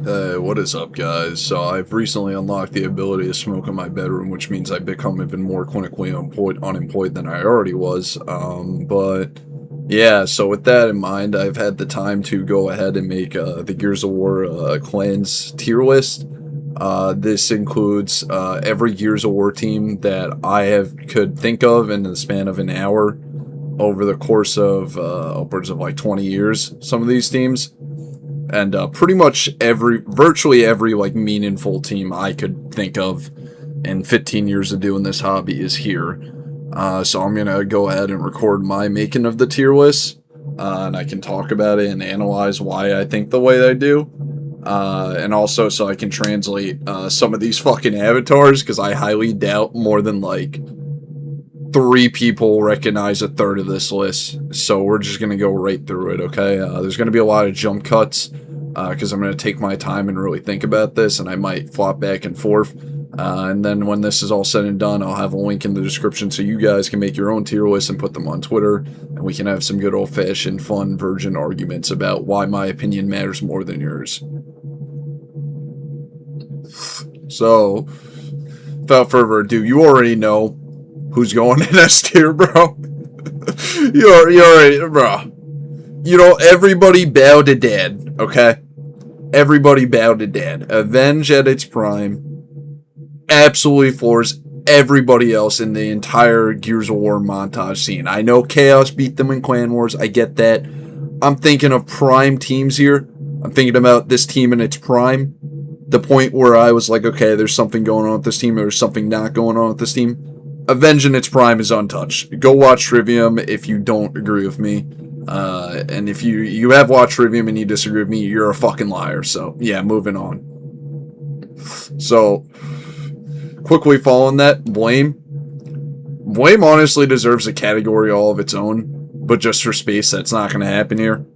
What is up, guys? So I've recently unlocked the ability to smoke in my bedroom, which means I've become even more clinically unemployed than I already was. But yeah, so with that in mind, I've had the time to go ahead and make the Gears of War clans tier list. This includes every Gears of War team that could think of in the span of an hour over the course of upwards of like 20 years. Some of these teams. And pretty much virtually every like meaningful team I could think of in 15 years of doing this hobby is here. So I'm gonna go ahead and record my making of the tier list, and I can talk about it and analyze why I think the way I do, and also so I can translate some of these fucking avatars, because I highly doubt more than like 3 people recognize a third of this list, so we're just going to go right through it, okay? There's going to be a lot of jump cuts, because I'm going to take my time and really think about this, and I might flop back and forth, and then when this is all said and done, I'll have a link in the description so you guys can make your own tier list and put them on Twitter, and we can have some good old-fashioned, fun, virgin arguments about why my opinion matters more than yours. So, without further ado, you already know who's going in S tier, bro. you already, bro. You know, everybody bow to dad, okay? Everybody bow to dad. HvNz at its prime absolutely floors everybody else in the entire Gears of War montage scene. I know Chaos beat them in Clan Wars. I get that. I'm thinking of prime teams here. I'm thinking about this team in its prime. The point where I was like, okay, there's something going on with this team, or there's something not going on with this team. HvNz in its prime is untouched. Go watch Trivium if you don't agree with me. And if you have watched Trivium and you disagree with me, you're a fucking liar. So, yeah, moving on. So, quickly following that, Blame. Blame honestly deserves a category all of its own. But just for space, that's not going to happen here.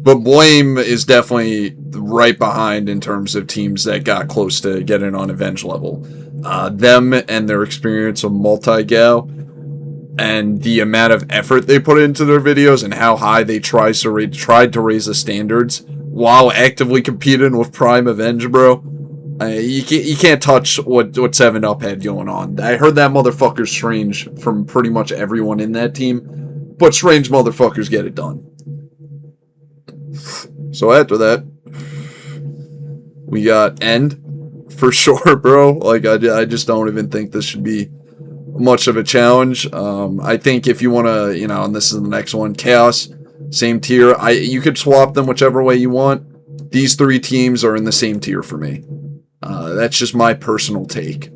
But Blame is definitely right behind in terms of teams that got close to getting on HvNz level. Them and their experience of multi-gal and the amount of effort they put into their videos and how high they tried to raise the standards while actively competing with Prime HvNz, bro. You can't touch what 7up had going on. I heard that motherfucker's strange from pretty much everyone in that team, but strange motherfuckers get it done. So after that, we got End, for sure, bro. Like, I just don't even think this should be much of a challenge. I think if you want to, you know, and this is the next one, Chaos, same tier. You could swap them whichever way you want. These 3 teams are in the same tier for me. That's just my personal take.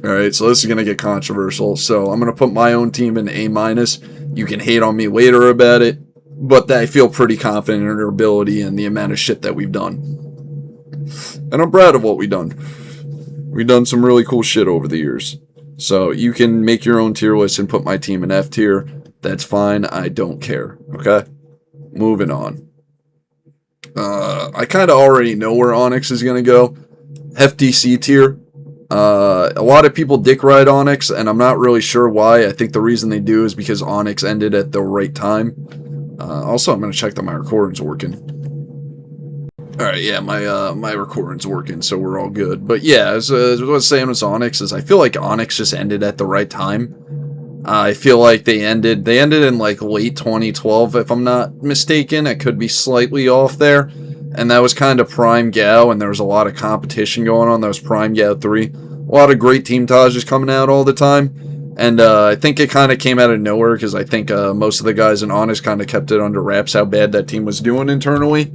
Alright, so this is going to get controversial. So I'm going to put my own team in A-. You can hate on me later about it, but I feel pretty confident in our ability and the amount of shit that we've done. And I'm proud of what we've done. We've done some really cool shit over the years. So you can make your own tier list and put my team in F tier. That's fine. I don't care. Okay? Moving on. I kind of already know where Onyx is going to go. FDC tier. A lot of people dick ride Onyx, and I'm not really sure why. I think the reason they do is because Onyx ended at the right time. Also, I'm going to check that my recording's working. Alright, yeah, my recording's working, so we're all good. But yeah, as I was saying with Onyx, is I feel like Onyx just ended at the right time. I feel like they ended in like late 2012, if I'm not mistaken. I could be slightly off there. And that was kind of Prime Gal, and there was a lot of competition going on. That was Prime Gal 3. A lot of great team Tages coming out all the time. And I think it kind of came out of nowhere, because I think most of the guys in Honest kind of kept it under wraps how bad that team was doing internally.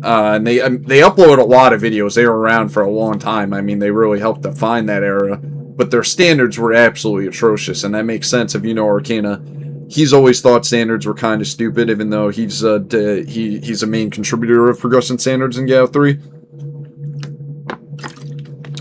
And they upload a lot of videos. They were around for a long time. I mean, they really helped define that era. But their standards were absolutely atrocious, and that makes sense if you know Arcana. He's always thought standards were kind of stupid, even though he's a main contributor of progression standards in Gal 3.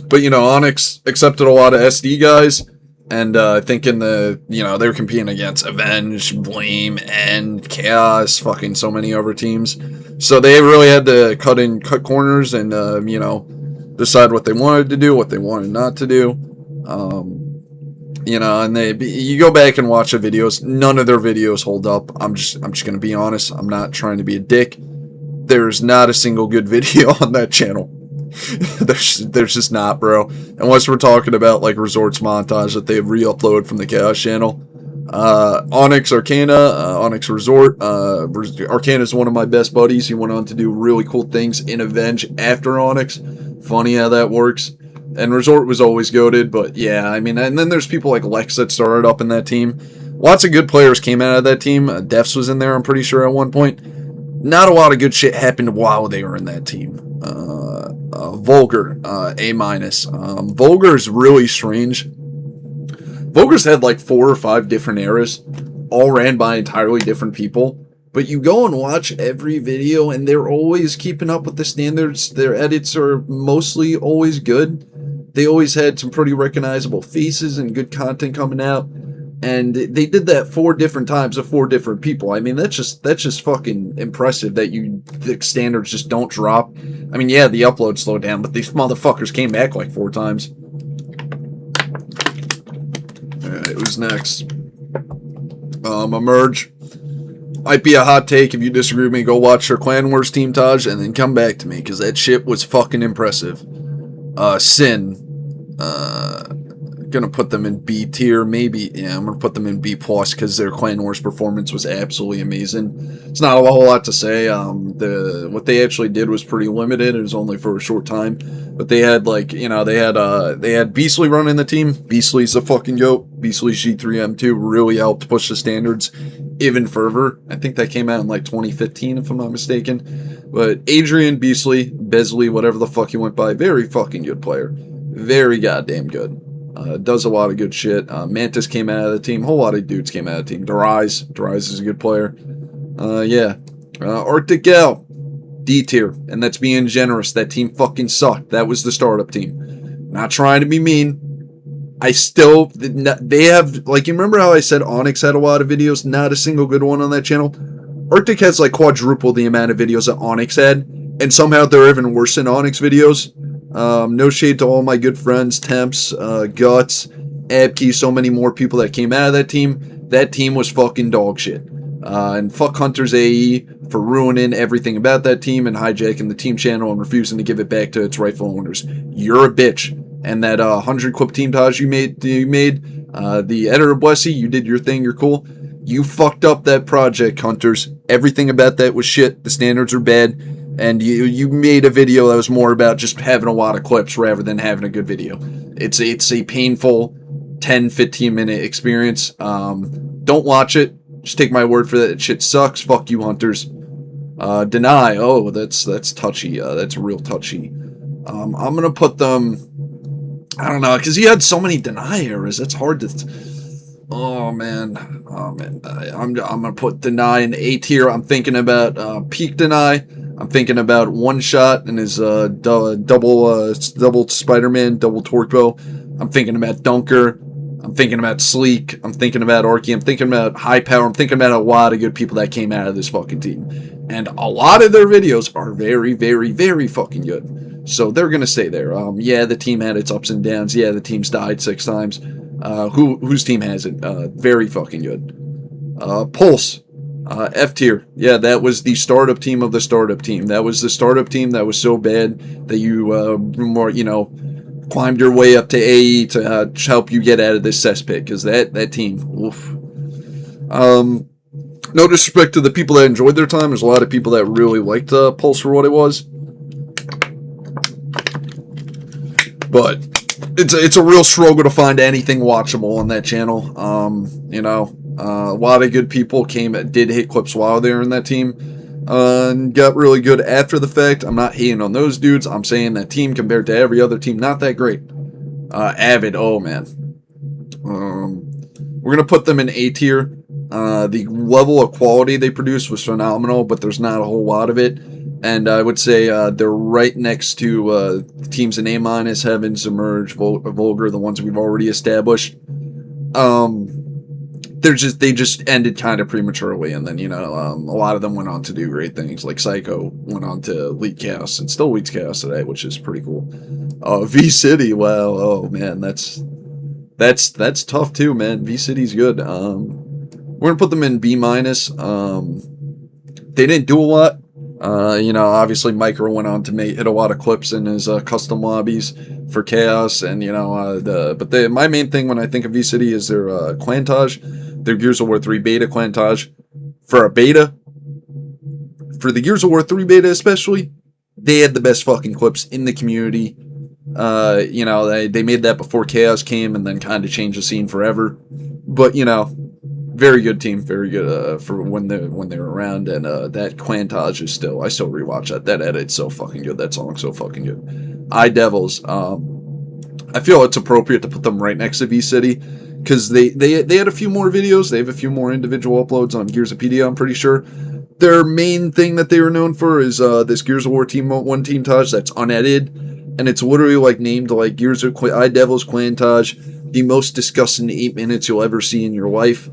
But, you know, Onyx accepted a lot of SD guys. And I think in the, you know, they were competing against HvNz, Blame, and Chaos, fucking so many other teams. So they really had to cut corners and, you know, decide what they wanted to do, what they wanted not to do. You know, and you go back and watch the videos. None of their videos hold up. I'm just gonna be honest. I'm not trying to be a dick. There's not a single good video on that channel. there's just not, bro. Unless we're talking about like Resorts Montage that they've re-uploaded from the Chaos channel. Onyx Arcana, Onyx Resort. Arcana is one of my best buddies. He went on to do really cool things in Avenge after Onyx. Funny how that works. And Resort was always goated, but yeah, I mean, and then there's people like Lex that started up in that team. Lots of good players came out of that team. Defs was in there, I'm pretty sure, at one point. Not a lot of good shit happened while they were in that team. Vulgar, A-. Vulgar is really strange. Vulgar's had like 4 or 5 different eras, all ran by entirely different people. But you go and watch every video, and they're always keeping up with the standards. Their edits are mostly always good. They always had some pretty recognizable faces and good content coming out. And they did that 4 different times of 4 different people. I mean, that's just fucking impressive that the standards just don't drop. I mean, yeah, the upload slowed down, but these motherfuckers came back like 4 times. Alright, who's next? Emerge. Might be a hot take. If you disagree with me, go watch their Clan Wars Team Taj and then come back to me, because that shit was fucking impressive. Sin. Gonna put them in B tier, maybe. Yeah, I'm gonna put them in B plus because their Clan Wars performance was absolutely amazing. It's not a whole lot to say. What they actually did was pretty limited. It was only for a short time, but they had like, you know, they had Beastly running the team. Beastly's a fucking goat. Beastly's G3M2 really helped push the standards even further. I think that came out in like 2015, if I'm not mistaken. But Adrian Beastly, Besley, whatever the fuck he went by, very fucking good player. Very goddamn good. Does a lot of good shit. Mantis came out of the team. A whole lot of dudes came out of the team. Darize is a good player. Yeah. Arctic Gal, D tier. And that's being generous. That team fucking sucked. That was the startup team. Not trying to be mean. They have, like, you remember how I said Onyx had a lot of videos? Not a single good one on that channel. Arctic has like quadruple the amount of videos that Onyx had. And somehow they're even worse than Onyx videos. No shade to all my good friends, Temps, Guts, Abkey, so many more people that came out of that team. That team was fucking dog shit. And fuck Hunter's AE for ruining everything about that team and hijacking the team channel and refusing to give it back to its rightful owners. You're a bitch. And that 100 clip team Taj you made, the editor Blessy, you did your thing, you're cool. You fucked up that project, Hunters. Everything about that was shit. The standards are bad. And you made a video that was more about just having a lot of clips rather than having a good video. It's a painful 10-15 minute experience. Don't watch it. Just take my word for that. It shit sucks. Fuck you, Hunters. Deny. Oh, that's touchy. That's real touchy. I'm gonna put them. I don't know, because he had so many Deny errors. That's hard to. Oh man. I'm gonna put Deny in A tier. I'm thinking about Peak Deny. I'm thinking about One Shot and his double Spider-Man, double Torque Bow. I'm thinking about Dunker. I'm thinking about Sleek. I'm thinking about Orky. I'm thinking about High Power. I'm thinking about a lot of good people that came out of this fucking team. And a lot of their videos are very, very, very fucking good. So they're going to stay there. Yeah, the team had its ups and downs. Yeah, the team's died 6 times. Whose team hasn't? Very fucking good. Pulse. F tier. Yeah, that was the startup team of the startup team. That was the startup team that was so bad that you, climbed your way up to AE to help you get out of this cesspit. Because that team, oof. No disrespect to the people that enjoyed their time. There's a lot of people that really liked Pulse for what it was. But it's a real struggle to find anything watchable on that channel. A lot of good people did hit clips while they were in that team, and got really good after the fact. I'm not hating on those dudes. I'm saying that team compared to every other team, not that great. Avid, oh man. We're gonna put them in A tier. The level of quality they produced was phenomenal, but there's not a whole lot of it. And I would say they're right next to teams in A-, HvNz, Emerge, Vulgar, the ones we've already established. They just ended kind of prematurely, and then a lot of them went on to do great things. Like Psycho went on to lead Chaos and still leads Chaos today, which is pretty cool. V City, wow, oh man, that's That's tough too, man. V City's good. We're gonna put them in B minus. They didn't do a lot. Obviously Micro went on to hit a lot of clips in his custom lobbies for Chaos, and my main thing when I think of V City is their Quantage, their Gears of War 3 beta Quantage. For a beta, for the Gears of War 3 beta especially, they had the best fucking clips in the community. They made that before Chaos came and then kind of changed the scene forever. But, very good team, very good for when they were around, and that Quantage is still, I still rewatch that. That edit's so fucking good. That song's so fucking good. iDevils, I feel it's appropriate to put them right next to V City because they had a few more videos. They have a few more individual uploads on Gearsopedia, I'm pretty sure. Their main thing that they were known for is this Gears of War Team 1 Teamtage that's unedited, and it's literally like named like Gears of iDevils Quantage, the most disgusting 8 minutes you'll ever see in your life.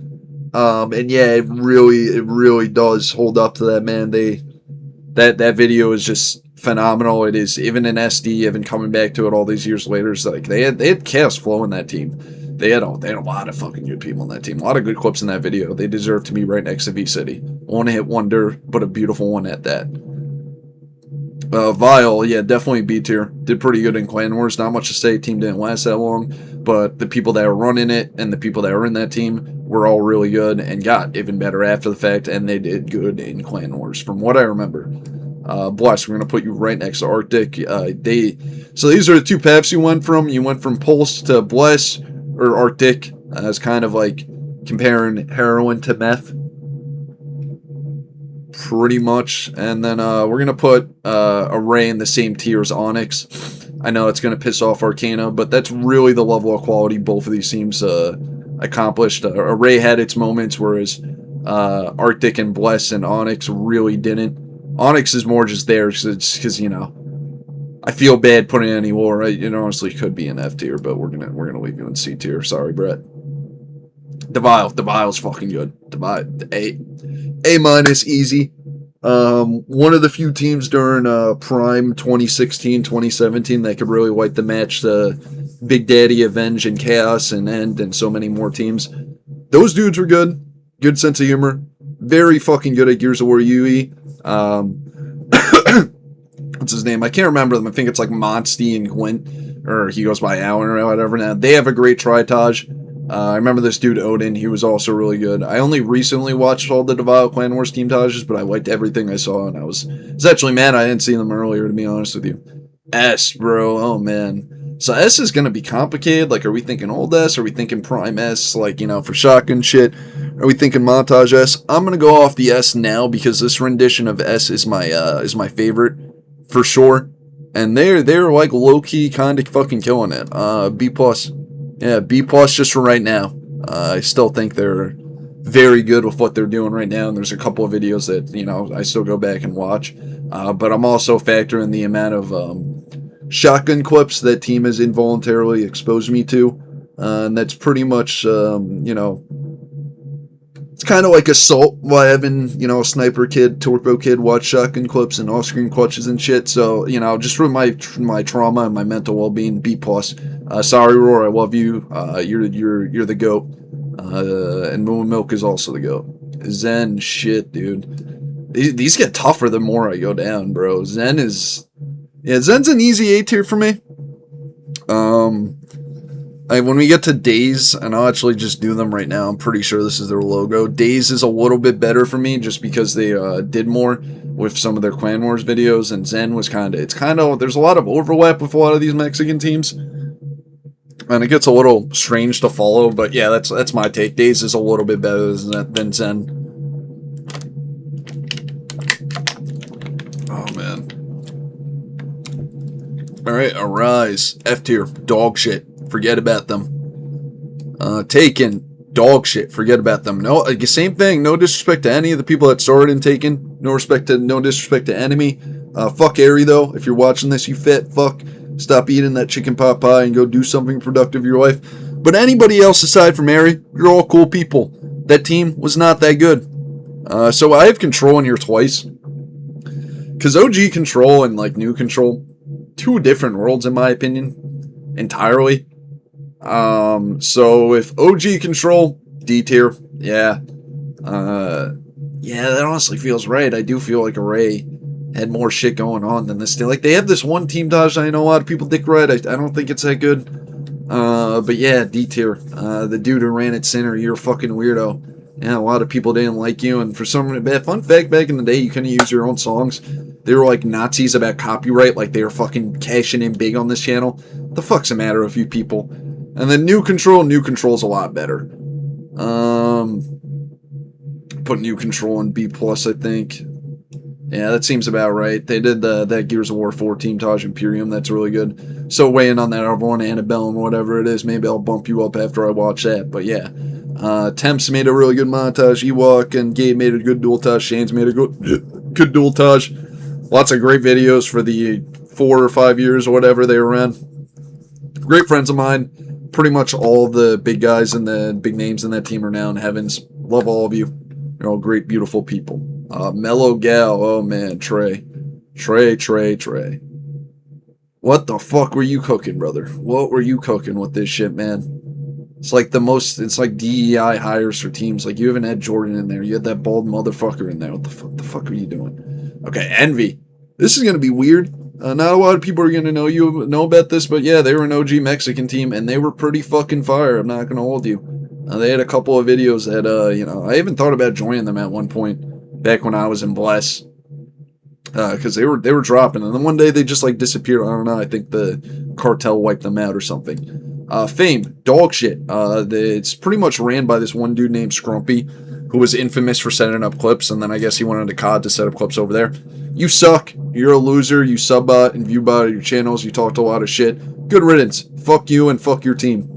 And yeah, it really does hold up to that, man. That video is just phenomenal. It is, even in SD, even coming back to it all these years later, it's like they had Chaos Flow in that team. They had a lot of fucking good people in that team. A lot of good clips in that video. They deserve to be right next to V City. One hit wonder, but a beautiful one at that. Vile, yeah, definitely B tier. Did pretty good in Clan Wars. Not much to say. Team didn't last that long, but the people that were running it and the people that were in that team were all really good and got even better after the fact, and they did good in Clan Wars, from what I remember. Bless, we're gonna put you right next to Arctic. So these are the two paths you went from. You went from Pulse to Bless or Arctic, as kind of like comparing heroin to meth, pretty much. And then we're gonna put Array in the same tier as Onyx. I know it's gonna piss off Arcana, but that's really the level of quality both of these teams accomplished. Array had its moments, whereas Arctic and Bless and Onyx really didn't. Onyx is more just there because I feel bad putting any war. It honestly could be an F tier, but we're gonna leave you in C tier. Sorry, Brett. Devile's fucking good. A minus, easy. One of the few teams during Prime 2016, 2017 that could really wipe the match the Big Daddy, Avenge, and Chaos, and End, and so many more teams. Those dudes were good. Good sense of humor. Very fucking good at Gears of War UE. What's his name? I can't remember them. I think it's like Monsty and Gwent, or he goes by Alan or whatever now. They have a great tritage. I remember this dude Odin. He was also really good. I only recently watched all the Devile Clan Wars team tages, but I liked everything I saw, and I was actually mad I didn't see them earlier, to be honest with you. S, bro. Oh, man. So S is going to be complicated. Like, are we thinking old S? Are we thinking Prime S, like, for shotgun shit? Are we thinking Montage S? I'm going to go off the S now because this rendition of S is my favorite, for sure. And they're like, low-key kind of fucking killing it. B+. Yeah, B+ just for right now. I still think they're very good with what they're doing right now, and there's a couple of videos that, I still go back and watch. But I'm also factoring the amount of shotgun clips that team has involuntarily exposed me to. And that's pretty much, it's kind of like Assault while having, a Sniper Kid, Torpo Kid watch shotgun clips and off-screen clutches and shit. So, just for my trauma and my mental well-being, B+. Sorry, Roar, I love you. You're the GOAT. And Moon Milk is also the GOAT. Zen, shit, dude. These get tougher the more I go down, bro. Zen's an easy A tier for me. When we get to Days, and I'll actually just do them right now, I'm pretty sure this is their logo. Days is a little bit better for me just because they did more with some of their Clan Wars videos, and Zen was there's a lot of overlap with a lot of these Mexican teams, and it gets a little strange to follow, but yeah, that's my take. Days is a little bit better than Zen. Oh, man. Alright, Arise. F tier. Dog shit. Forget about them. Taken. Dog shit. Forget about them. No, same thing. No disrespect to any of the people that started in Taken. No disrespect to Enemy. Fuck Airy, though. If you're watching this, you fat fuck. Stop eating that chicken pot pie and go do something productive in your life. But anybody else aside from Airy, you're all cool people. That team was not that good. So I have Control in here twice. Because OG Control and, New Control, two different worlds, in my opinion. Entirely. So if OG control, D tier, yeah. Yeah, that honestly feels right. I do feel like Array had more shit going on than this thing. Like, they have this one team dodge I know a lot of people dick ride. I don't think it's that good. But yeah, D tier. The dude who ran at Center, you're a fucking weirdo. Yeah, a lot of people didn't like you, and for some fun fact, back in the day, you couldn't use your own songs. They were like Nazis about copyright, like they were fucking cashing in big on this channel. The fuck's the matter with you people? And then New Control's a lot better. Put New Control in B+, I think. Yeah, that seems about right. They did that Gears of War 4 Team Taj Imperium. That's really good. So weighing on that other one, Annabelle and whatever it is, maybe I'll bump you up after I watch that. But yeah, Temps made a really good montage. Ewok and Gabe made a good dual touch. Shane's made a good dual touch. Lots of great videos for the 4 or 5 years or whatever they were around. Great friends of mine. Pretty much all the big guys and the big names in that team are now in HvNz. Love all of you. You're all great, beautiful people. Mellow Gal. Oh, man. Trey. What the fuck were you cooking, brother? What were you cooking with this shit, man? It's like it's like DEI hires for teams. Like, you haven't had Jordan in there. You had that bald motherfucker in there. What the fuck are you doing? Okay, Envy. This is going to be weird. Not a lot of people are going to know about this, but yeah, they were an OG Mexican team, and they were pretty fucking fire. I'm not going to hold you. They had a couple of videos that, I even thought about joining them at one point back when I was in Bless, because they were dropping, and then one day they just like disappeared. I don't know. I think the cartel wiped them out or something. Fame, dog shit. It's pretty much ran by this one dude named Scrumpy, who was infamous for setting up clips, and then I guess he went into COD to set up clips over there. You suck. You're a loser. You subbot and viewbot your channels. You talked a lot of shit. Good riddance. Fuck you and fuck your team.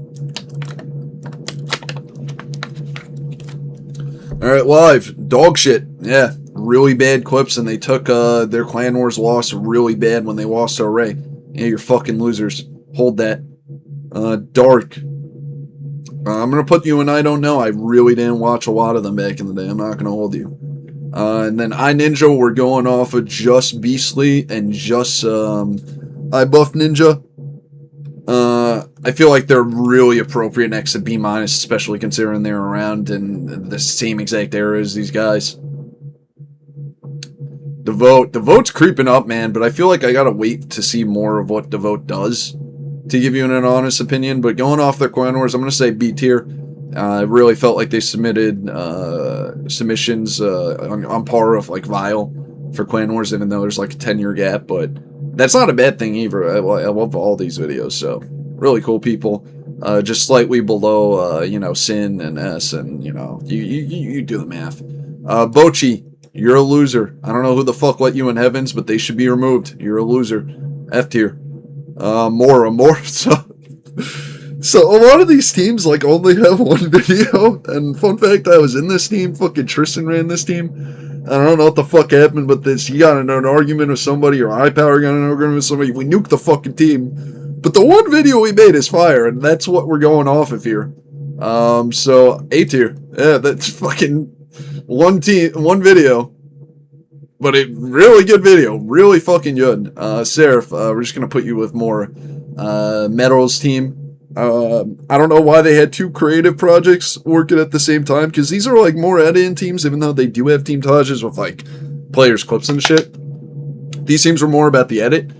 Alright, live. Dog shit. Yeah. Really bad clips, and they took their Clan Wars loss really bad when they lost to Array. Yeah, you're fucking losers. Hold that. Dark. I'm going to put you in I don't know. I really didn't watch a lot of them back in the day. I'm not going to hold you. And then iNinja, we're going off of just Beastly and just iBuff Ninja. I feel like they're really appropriate next to B-, especially considering they're around in the same exact era as these guys. Devote. Devote's creeping up, man, but I feel like I gotta wait to see more of what Devote does to give you an honest opinion. But going off their Clan Wars, I'm gonna say B tier. I really felt like they submitted submissions on par with like Vile for Clan Wars, even though there's like a 10-year gap, but that's not a bad thing either. I love all these videos, so really cool people. Just slightly below, Sin and S, and you do the math. Bochi, you're a loser. I don't know who the fuck let you in HvNz, but they should be removed. You're a loser. F tier. Mora. So a lot of these teams like only have one video, and fun fact, I was in this team. Fucking Tristan ran this team. I don't know what the fuck happened, but he got in an argument with somebody, or iPower got in an argument with somebody. We nuked the fucking team. But the one video we made is fire, and that's what we're going off of here. So A tier. Yeah, that's fucking one video. But a really good video. Really fucking good. Seraph, we're just gonna put you with more Metals team. I don't know why they had two creative projects working at the same time, because these are like more edit-in teams, even though they do have team Tages with like players' clips and shit. These teams were more about the edit,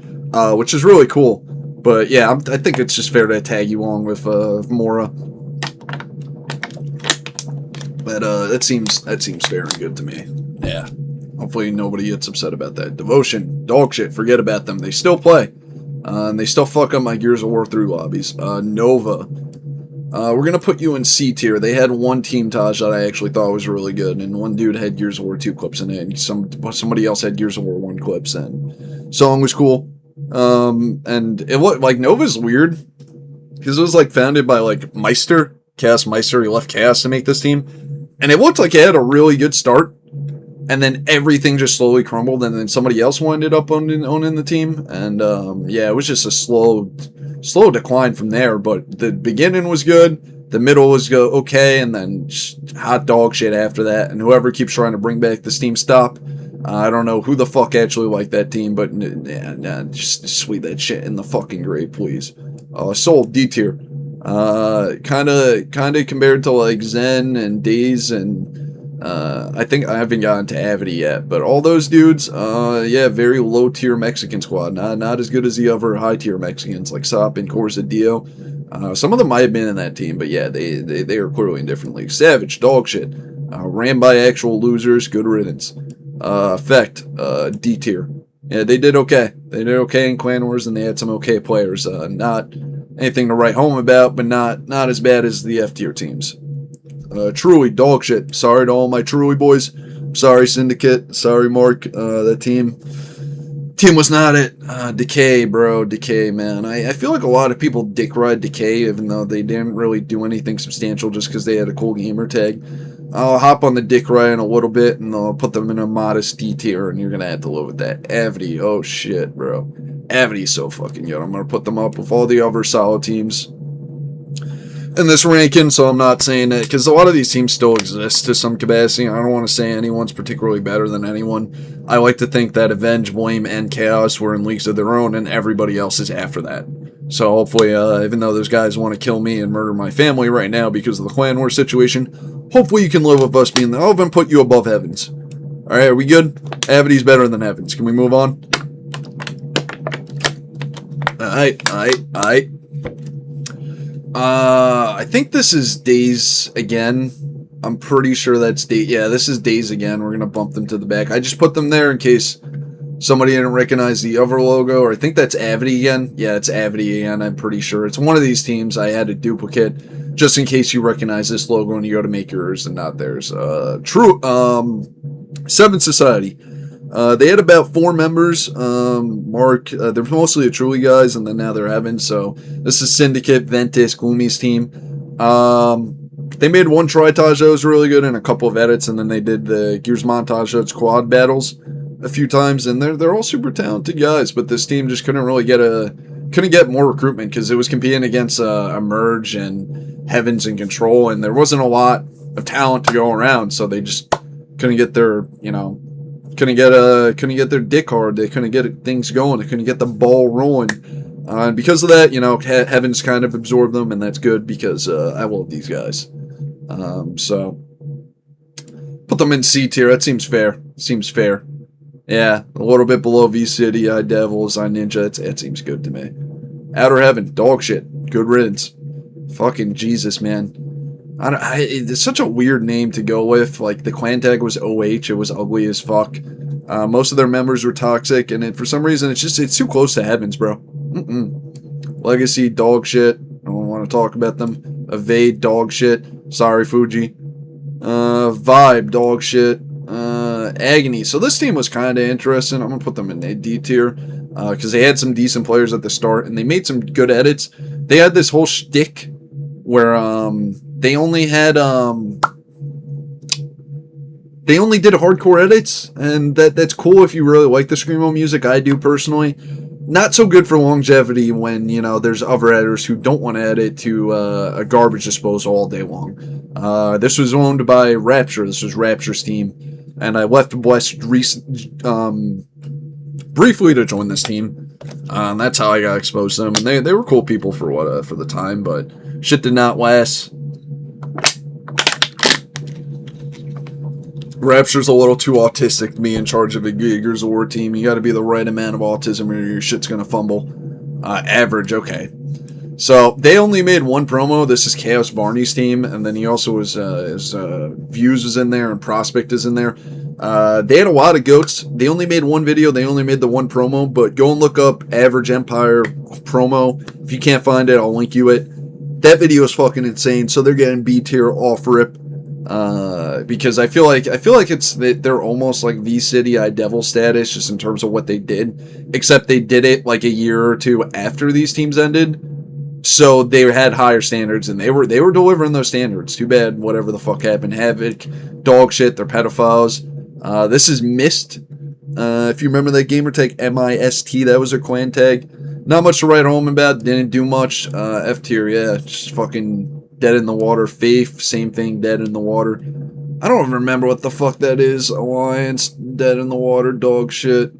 which is really cool. But yeah, I think it's just fair to tag you along with Mora. But that seems fair and good to me. Yeah. Hopefully nobody gets upset about that. Devotion, dog shit, forget about them. They still play. And they still fuck up my Gears of War 3 lobbies. Nova. We're going to put you in C tier. They had one team Taj that I actually thought was really good, and one dude had Gears of War 2 clips in it, and somebody else had Gears of War 1 clips, and song was cool. And it looked like Nova's weird, because it was like founded by like Meister, Chaos Meister. He left Chaos to make this team, and it looked like it had a really good start. And then everything just slowly crumbled, and then somebody else ended up owning the team. And yeah, it was just a slow decline from there. But the beginning was good, the middle was okay, and then just hot dog shit after that. And whoever keeps trying to bring back this team, stop. I don't know who the fuck actually liked that team, but yeah, just sweep that shit in the fucking grave, please. Soul, D tier. Kind of compared to like Zen and Days and I think I haven't gotten to Avity yet, but all those dudes, yeah, very low tier Mexican squad. Not as good as the other high tier Mexicans like Sop and Corsa Dio. Some of them might have been in that team, but yeah, they are clearly in different leagues. Savage, dog shit. Ran by actual losers, good riddance. Effect, D tier. Yeah, they did okay. They did okay in Clan Wars, and they had some okay players. Not anything to write home about, but not as bad as the F tier teams. Truly, dog shit. Sorry to all my Truly boys. Sorry, Syndicate. Sorry, Mark. That team was not it. Decay, bro. Decay, man. I feel like a lot of people dick ride Decay, even though they didn't really do anything substantial just because they had a cool gamer tag. I'll hop on the dick ride in a little bit, and I'll put them in a modest D tier, and you're going to have to live with that. Avity, oh shit, bro. Avity's so fucking good. I'm going to put them up with all the other solid teams in this ranking, so I'm not saying that, because a lot of these teams still exist to some capacity. I don't want to say anyone's particularly better than anyone. I like to think that HvNz, Blame, and Chaos were in leagues of their own, and everybody else is after that. So hopefully, even though those guys want to kill me and murder my family right now because of the clan war situation, hopefully you can live with us being there. I'll even put you above HvNz. Alright, are we good? Avity's better than HvNz. Can we move on? Alright. I think this is Days again. I'm pretty sure that's Days. Yeah, this is Days again. We're going to bump them to the back. I just put them there in case somebody didn't recognize the other logo. Or I think that's Avity again. Yeah, it's Avity again. I'm pretty sure. It's one of these teams. I had a duplicate just in case you recognize this logo and you go to make yours and not theirs. Seventh Society. They had about 4 members. Mark, they're mostly the Truly guys, and then now they're HvNz. So this is Syndicate, Ventus, Gloomy's team. They made one Tritage that was really good and a couple of edits, and then they did the Gears Montage squad battles a few times, and they're all super talented guys. But this team just couldn't really get more recruitment because it was competing against Emerge and HvNz and Control, and there wasn't a lot of talent to go around, so they just couldn't get their couldn't get their dick hard. They couldn't get things going. They couldn't get the ball rolling. And because of that, HvNz kind of absorbed them, and that's good because I love these guys. So put them in C tier. That seems fair. Yeah, a little bit below V City, iDevils, iNinja. That seems good to me. Outer Heaven, dog shit. Good riddance. Fucking Jesus, man. It's such a weird name to go with. Like, the clan tag was OH. It was ugly as fuck. Most of their members were toxic, and for some reason, it's too close to HvNz, bro. Legacy, dog shit. I don't want to talk about them. Evade, dog shit. Sorry, Fuji. Vibe, dog shit. Agony. So this team was kind of interesting. I'm going to put them in a D tier, because they had some decent players at the start, and they made some good edits. They had this whole shtick where, they only did hardcore edits, and that's cool if you really like the Screamo music. I do personally. Not so good for longevity when, there's other editors who don't want to edit to a garbage disposal all day long. This was owned by Rapture. This was Rapture's team, and I left West briefly to join this team. And that's how I got exposed to them, and they were cool people for the time, but shit did not last. Rapture's a little too autistic to be in charge of a Gears of War team. You gotta be the right amount of autism or your shit's gonna fumble. Average, okay. So, they only made one promo. This is Chaos Barney's team, and then he also was, his Views was in there, and Prospect is in there. They had a lot of goats. They only made one video, they only made the one promo, but go and look up Average Empire promo. If you can't find it, I'll link you it. That video is fucking insane, so they're getting B tier off rip. Because I feel like they're almost like V City iDevil status just in terms of what they did, except they did it like a year or two after these teams ended, so they had higher standards and they were delivering those standards. Too bad whatever the fuck happened. Havoc, dog shit, they're pedophiles. This is Mist. If you remember that gamer tag MIST, that was their clan tag. Not much to write home about. Didn't do much. F tier, yeah, just fucking Dead in the Water. Faith, same thing, Dead in the Water. I don't remember what the fuck that is. Alliance, Dead in the Water, dog shit.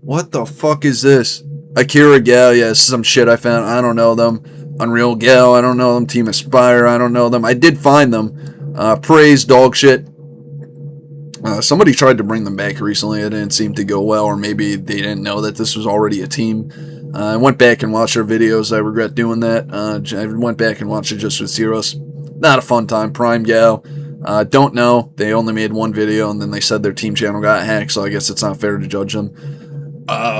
What the fuck is this? Akira Gal, yeah, some shit I found. I don't know them. Unreal Gal, I don't know them. Team Aspire, I don't know them. I did find them. Praise, dog shit. Somebody tried to bring them back recently. It didn't seem to go well, or maybe they didn't know that this was already a team. I went back and watched their videos. I regret doing that. I went back and watched it just with Zeros. Not a fun time. Prime Gal. Don't know. They only made one video, and then they said their team channel got hacked, so I guess it's not fair to judge them.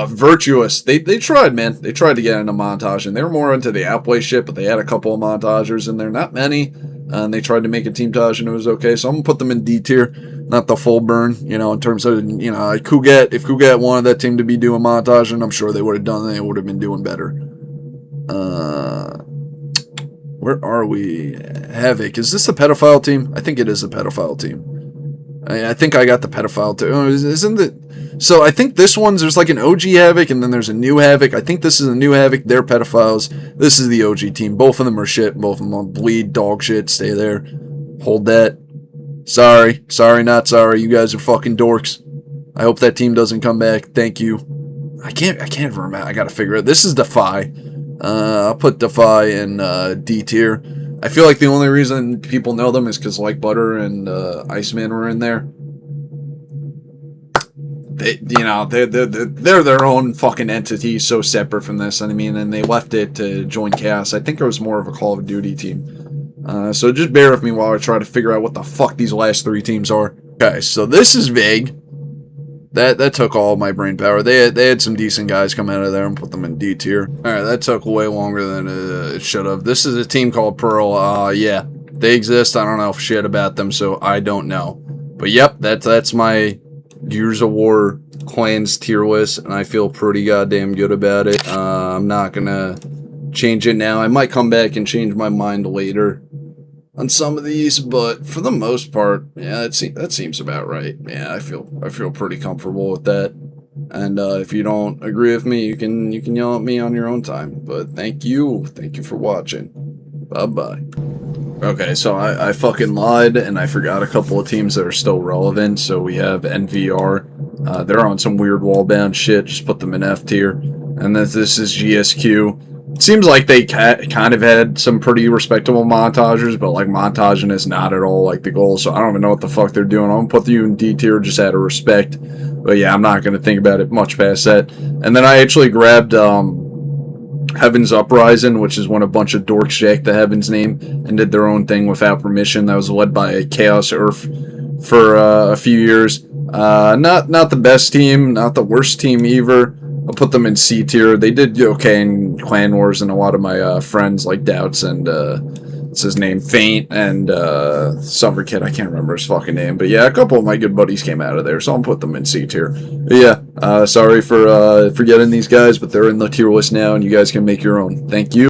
Virtuous. They tried, man. They tried to get into Montage, and they were more into the outplay shit, but they had a couple of Montagers in there. Not many. And they tried to make a team Taj, and it was okay. So I'm going to put them in D tier. Not the full burn, you know, in terms of, you know, if Kugat wanted that team to be doing Montage, and I'm sure they would have done it. They would have been doing better. Where are we? Havoc. Is this a pedophile team? I think it is a pedophile team. I think I got the pedophile too. Oh, isn't it? So I think this one's, there's like an OG Havoc and then there's a new Havoc. I think this is a new Havoc. They're pedophiles. This is the OG team. Both of them are shit. Both of them bleed dog shit. Stay there. Hold that. Sorry. Sorry, not sorry. You guys are fucking dorks. I hope that team doesn't come back. Thank you. I can't remember. I gotta figure it. This is Defy. I'll put Defy in D tier. I feel like the only reason people know them is because Like Butter and Iceman were in there. They're their own fucking entity, so separate from this. And I mean, and they left it to join Chaos. I think it was more of a Call of Duty team. So just bear with me while I try to figure out what the fuck these last three teams are. Okay, so this is vague. That took all my brain power. They had some decent guys come out of there and put them in D tier. Alright, that took way longer than it should have. This is a team called Pearl. Yeah, they exist. I don't know shit about them, so I don't know. But yep, that's my Gears of War clans tier list, and I feel pretty goddamn good about it. I'm not gonna change it now. I might come back and change my mind later on some of these, but for the most part, yeah, that seems about right. Yeah, I feel pretty comfortable with that. And if you don't agree with me, you can yell at me on your own time. But thank you for watching. Bye bye. Okay, so I fucking lied and I forgot a couple of teams that are still relevant. So we have NVR. They're on some weird wallbound shit. Just put them in F tier. And then this is GSQ. It seems like they kind of had some pretty respectable montagers, but like montaging is not at all like the goal, so I don't even know what the fuck they're doing. I'm gonna put you in D tier just out of respect, but yeah, I'm not gonna think about it much past that. And then I actually grabbed HvNz Uprising, which is when a bunch of dorks jacked the HvNz name and did their own thing without permission. That was led by Chaos Earth for a few years. Not the best team, not the worst team either. I'll put them in C tier. They did okay in Clan Wars, and a lot of my friends like Doubts and what's his name, Faint, and Summer Kid. I can't remember his fucking name, but yeah, a couple of my good buddies came out of there, so I'll put them in C tier. But yeah, sorry for forgetting these guys, but they're in the tier list now, and you guys can make your own. Thank you.